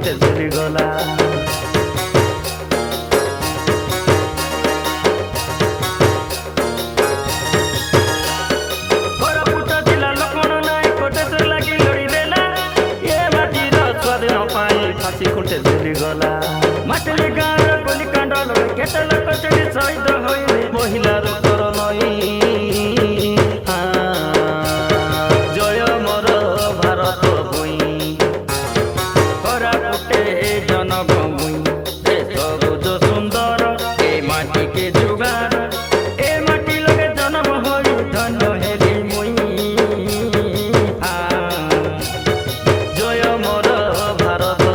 खुंटे झुरी गला खुंटे झुरी गला माटिले गाँव गली कांडल केते लोक चढ़ी शहीद होइले महिलार कर नई जय मोर भारत भूई कोरापुटे जनभूमि देश बुझ सुंदर ए माटी के जुगार ए माटी लगे जन्म होई धन्य हेली मुई जय मोर भारत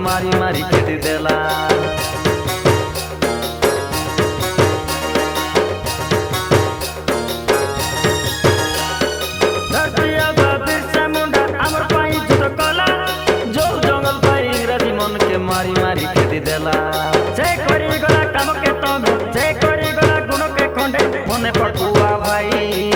मारी मारी खेदी देला मारी मारी खेदी देला से करी गला काम के तो से करी गला गुण के खंडे मने पटुआ भाई